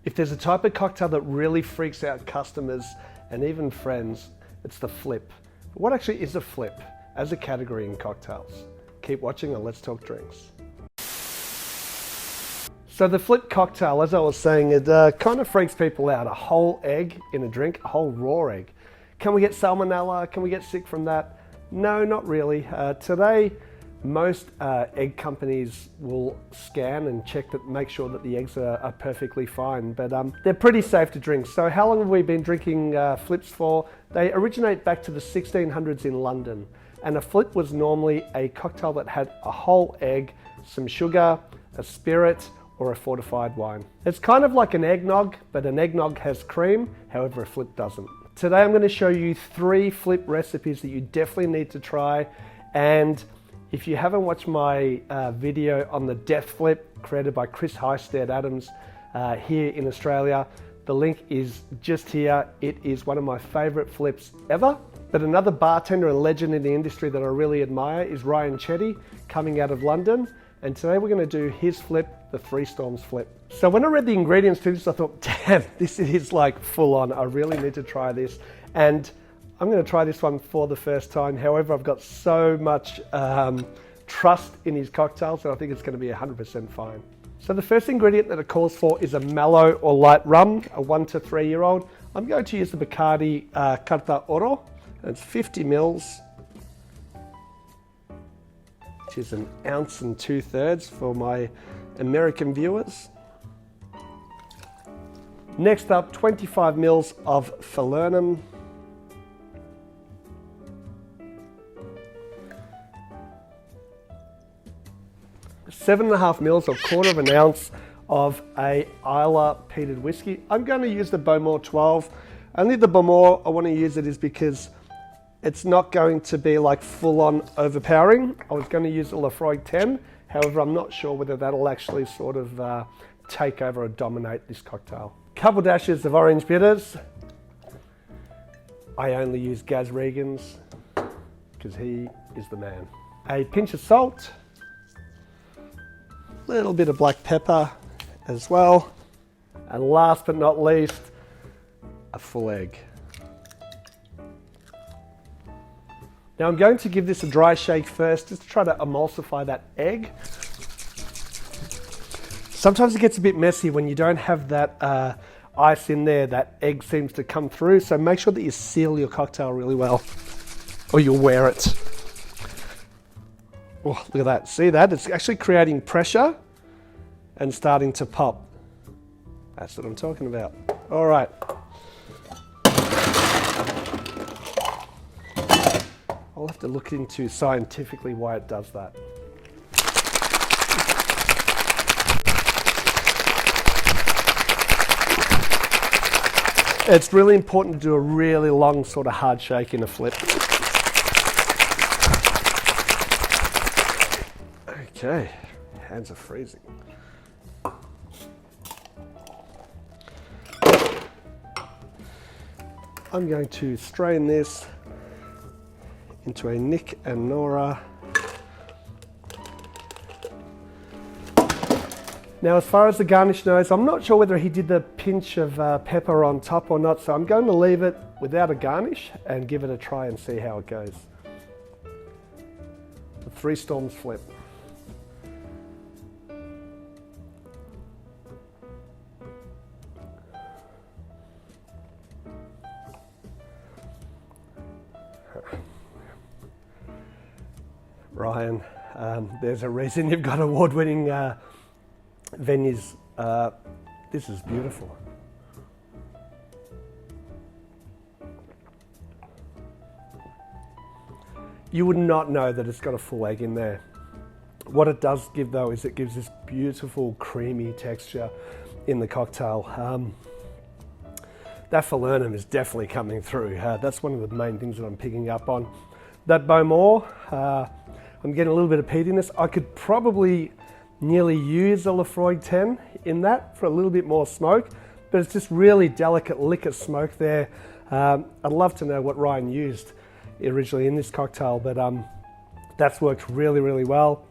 If there's a type of cocktail that really freaks out customers and even friends, it's the flip. But what actually is a flip as a category in cocktails? Keep watching and let's talk drinks. So the flip cocktail, as I was saying, it kind of freaks people out. A whole egg in a drink, a whole raw egg. Can we get salmonella? Can we get sick from that? No, not really. Today, most egg companies will scan and check that, make sure that the eggs are perfectly fine, but they're pretty safe to drink. So how long have we been drinking flips for? They originate back to the 1600s in London, and a flip was normally a cocktail that had a whole egg, some sugar, a spirit, or a fortified wine. It's kind of like an eggnog, but an eggnog has cream, however a flip doesn't. Today I'm going to show you 3 flip recipes that you definitely need to try, and if you haven't watched my video on the death flip created by Chris Highstead Adams here in Australia, the link is just here. It is one of my favorite flips ever. But another bartender and legend in the industry that I really admire is Ryan Chetty, coming out of London. And today we're going to do his flip, the Three Storms flip. So when I read the ingredients to this, I thought, damn, this is like full on. I really need to try this. And I'm going to try this one for the first time. However, I've got so much trust in his cocktails that I think it's going to be 100% fine. So the first ingredient that it calls for is a mellow or light rum, a 1 to 3 year old. I'm going to use the Bacardi Carta Oro. It's 50 mils, which is 1 ounce and 2/3 for my American viewers. Next up, 25 mils of Falernum. 7.5 mils or 1/4 ounce of a Islay peated whiskey. I'm going to use the Bowmore 12. Only the Bowmore I want to use it is because it's not going to be like full on overpowering. I was going to use the Laphroaig 10. However, I'm not sure whether that'll actually sort of take over or dominate this cocktail. Couple dashes of orange bitters. I only use Gaz Regan's because he is the man. A pinch of salt. Little bit of black pepper as well. And last but not least, a full egg. Now I'm going to give this a dry shake first, just to try to emulsify that egg. Sometimes it gets a bit messy when you don't have that ice in there. That egg seems to come through, so make sure that you seal your cocktail really well, or you'll wear it. Oh, look at that. See that? It's actually creating pressure and starting to pop. That's what I'm talking about. All right. I'll have to look into scientifically why it does that. It's really important to do a really long sort of hard shake in a flip. Okay, hands are freezing. I'm going to strain this into a Nic and Nora. Now, as far as the garnish goes, I'm not sure whether he did the pinch of pepper on top or not, so I'm going to leave it without a garnish and give it a try and see how it goes. The Three Storms flip. Ryan, there's a reason you've got award-winning venues. This is beautiful. You would not know that it's got a full egg in there. What it does give though is it gives this beautiful creamy texture in the cocktail. That Falernum is definitely coming through. That's one of the main things that I'm picking up on. That Bowmore, I'm getting a little bit of peatiness. I could probably nearly use a Laphroaig 10 in that for a little bit more smoke, but it's just really delicate liquor smoke there. I'd love to know what Ryan used originally in this cocktail, but that's worked really, really well.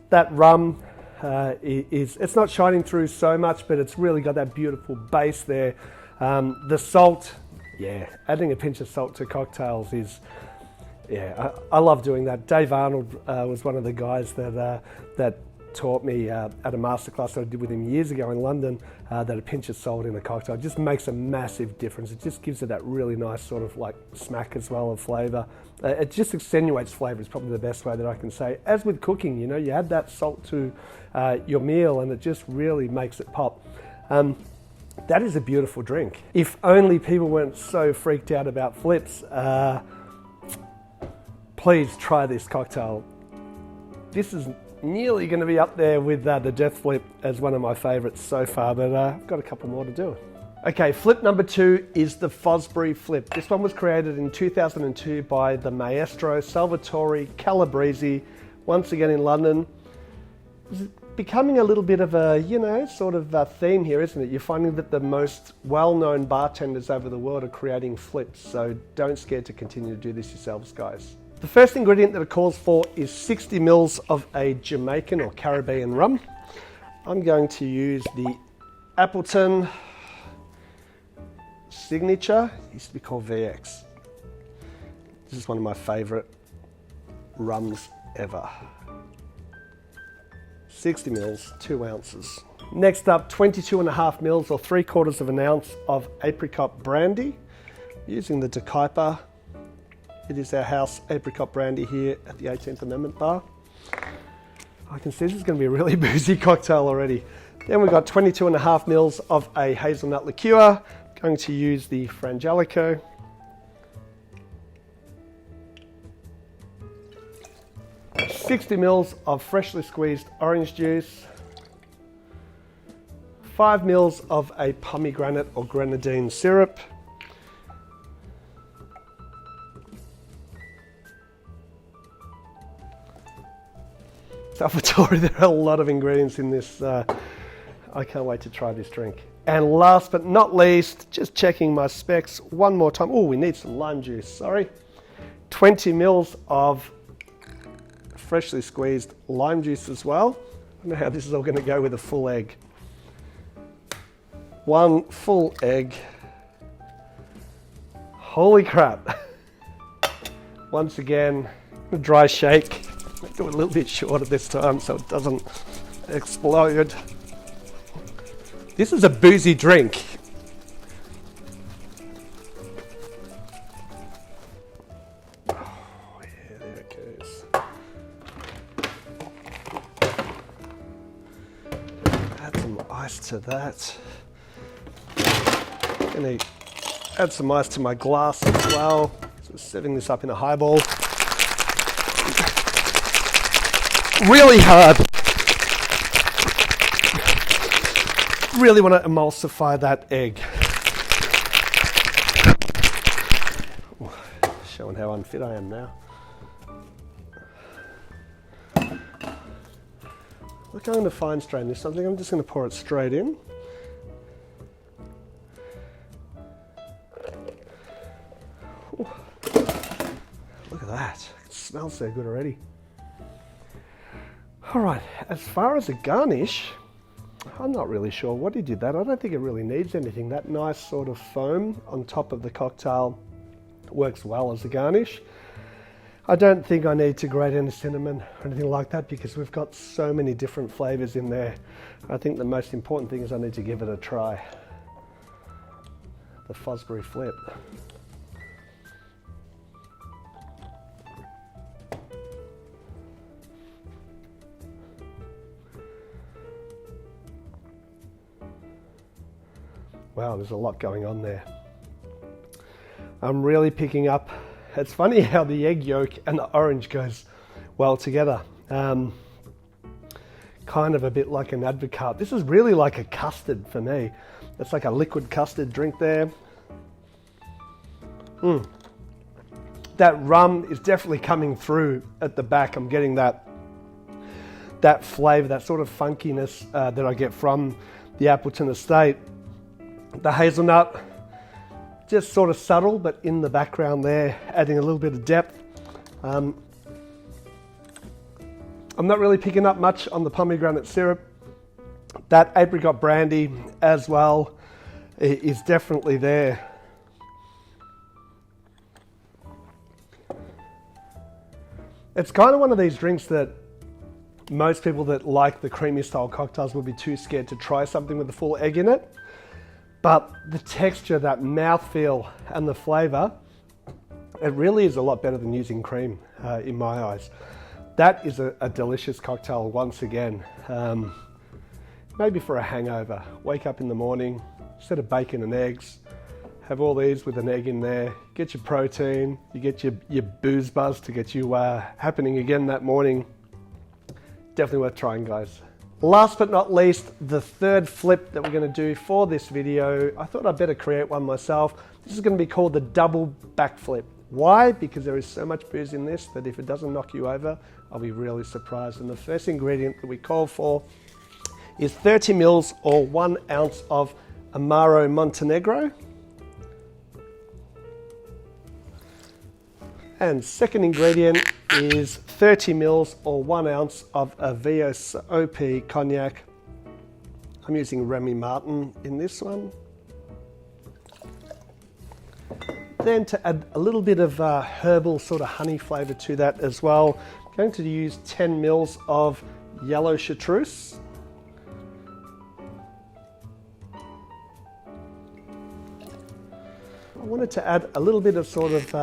That rum, it's not shining through so much, but it's really got that beautiful base there. The salt, yeah, adding a pinch of salt to cocktails is, yeah, I love doing that. Dave Arnold was one of the guys that taught me at a masterclass that I did with him years ago in London, that a pinch of salt in a cocktail just makes a massive difference. It just gives it that really nice sort of like smack as well of flavour. It just accentuates flavour is probably the best way that I can say. As with cooking, you know, you add that salt to your meal and it just really makes it pop. That is a beautiful drink. If only people weren't so freaked out about flips, please try this cocktail. This is nearly going to be up there with the Death Flip as one of my favourites so far, but I've got a couple more to do. Okay, flip number 2 is the Fosbury Flip. This one was created in 2002 by the maestro Salvatore Calabrese, once again in London. It's becoming a little bit of a, you know, sort of a theme here, isn't it? You're finding that the most well-known bartenders over the world are creating flips, so don't scare to continue to do this yourselves, guys. The first ingredient that it calls for is 60 mils of a Jamaican or Caribbean rum. I'm going to use the Appleton Signature, it used to be called VX. This is one of my favourite rums ever. 60 mils, 2 ounces. Next up, 22.5 mils or 3/4 of an ounce of Apricot Brandy. Using the Decaiper. It is our house Apricot Brandy here at the 18th Amendment Bar. I can see this is going to be a really boozy cocktail already. Then we've got 22.5 mils of a hazelnut liqueur. Going to use the Franjelico. $60 mils of freshly squeezed orange juice. 5 mils of a pomegranate or grenadine syrup. Salvatore, there are a lot of ingredients in this. I can't wait to try this drink. And last but not least, just checking my specs one more time. Oh, we need some lime juice, sorry. 20 mils of freshly squeezed lime juice as well. I don't know how this is all going to go with a full egg. 1 full egg. Holy crap. Once again, a dry shake. Do it a little bit shorter this time so it doesn't explode. This is a boozy drink. Oh yeah, there it goes. Add some ice to that. I'm gonna add some ice to my glass as well. So setting this up in a highball. Really hard. Really want to emulsify that egg. Ooh, showing how unfit I am now. We're going to fine strain this. I think I'm just going to pour it straight in. Ooh. Look at that. It smells so good already. All right, as far as a garnish, I'm not really sure what he did that. I don't think it really needs anything. That nice sort of foam on top of the cocktail works well as a garnish. I don't think I need to grate any cinnamon or anything like that because we've got so many different flavors in there. I think the most important thing is I need to give it a try. The Fosbury Flip. Wow, there's a lot going on there. I'm really picking up. It's funny how the egg yolk and the orange goes well together. Kind of a bit like an Advocaat. This is really like a custard for me. It's like a liquid custard drink there. That rum is definitely coming through at the back. I'm getting that flavour, that sort of funkiness that I get from the Appleton estate. The hazelnut, just sort of subtle, but in the background there, adding a little bit of depth. I'm not really picking up much on the pomegranate syrup. That apricot brandy as well is definitely there. It's kind of one of these drinks that most people that like the creamy style cocktails will be too scared to try something with the full egg in it. But the texture, that mouthfeel and the flavour, it really is a lot better than using cream in my eyes. That is a delicious cocktail once again. Maybe for a hangover. Wake up in the morning, instead of bacon and eggs, have all these with an egg in there, get your protein, you get your booze buzz to get you happening again that morning. Definitely worth trying, guys. Last but not least, the third flip that we're going to do for this video. I thought I'd better create one myself. This is going to be called the double backflip. Why? Because there is so much booze in this that if it doesn't knock you over, I'll be really surprised. And the first ingredient that we call for is 30 mils or 1 ounce of Amaro Montenegro. And second ingredient is 30 mils or 1 ounce of a VSOP Cognac. I'm using Remy Martin in this one. Then to add a little bit of herbal sort of honey flavour to that as well, I'm going to use 10 mils of yellow Chartreuse. I wanted to add a little bit of sort of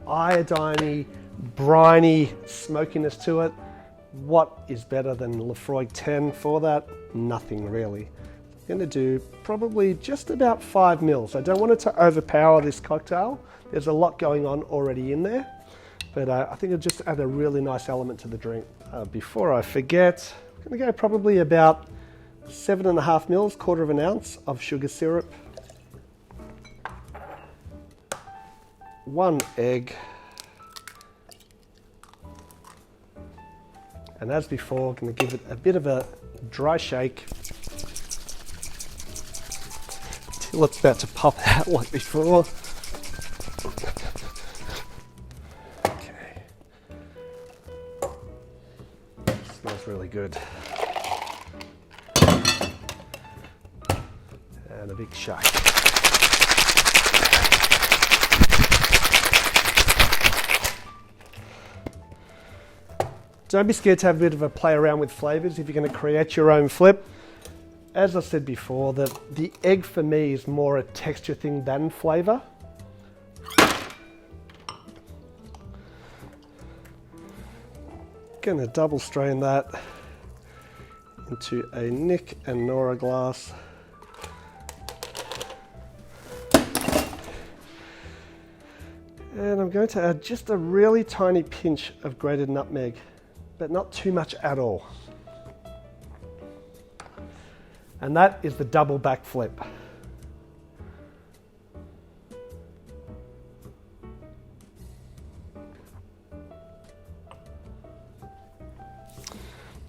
iodine-y, briny smokiness to it. What is better than Laphroaig 10 for that? Nothing really. I'm going to do probably just about 5 mils. I don't want it to overpower this cocktail. There's a lot going on already in there, but I think it'll just add a really nice element to the drink. Before I forget, I'm going to go probably about 7.5 mils, quarter of an ounce of sugar syrup. 1 egg, and as before, I'm going to give it a bit of a dry shake till it's about to pop out like before. Okay, smells really good, and a big shake. Don't be scared to have a bit of a play around with flavours if you're going to create your own flip. As I said before, the egg for me is more a texture thing than flavour. Going to double strain that into a Nic and Nora glass. And I'm going to add just a really tiny pinch of grated nutmeg, but not too much at all. And that is the double backflip.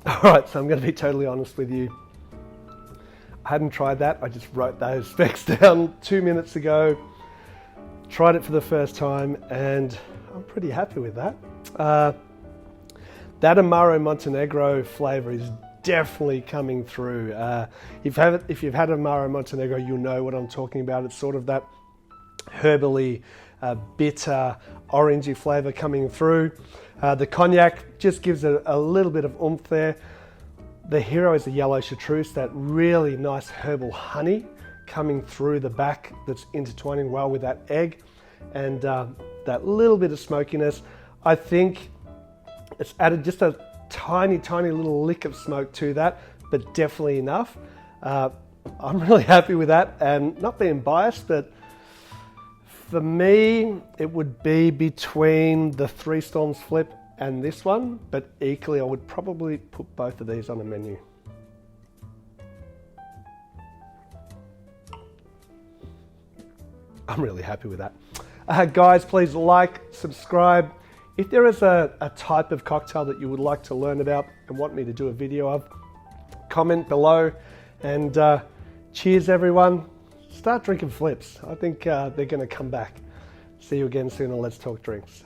All right, so I'm going to be totally honest with you. I hadn't tried that. I just wrote those specs down 2 minutes ago. Tried it for the first time, and I'm pretty happy with that. That Amaro Montenegro flavour is definitely coming through. If you've had Amaro Montenegro, you'll know what I'm talking about. It's sort of that herbally, bitter, orangey flavour coming through. The Cognac just gives it a little bit of oomph there. The hero is the yellow Chartreuse, that really nice herbal honey coming through the back that's intertwining well with that egg, and that little bit of smokiness. I think it's added just a tiny little lick of smoke to that, but definitely enough. I'm really happy with that, and not being biased, but for me it would be between the Three Storms Flip and this one, but equally I would probably put both of these on a menu. I'm really happy with that. Guys, please like, subscribe. If there is a type of cocktail that you would like to learn about and want me to do a video of, comment below. And cheers everyone. Start drinking flips. I think they're going to come back. See you again soon on Let's Talk Drinks.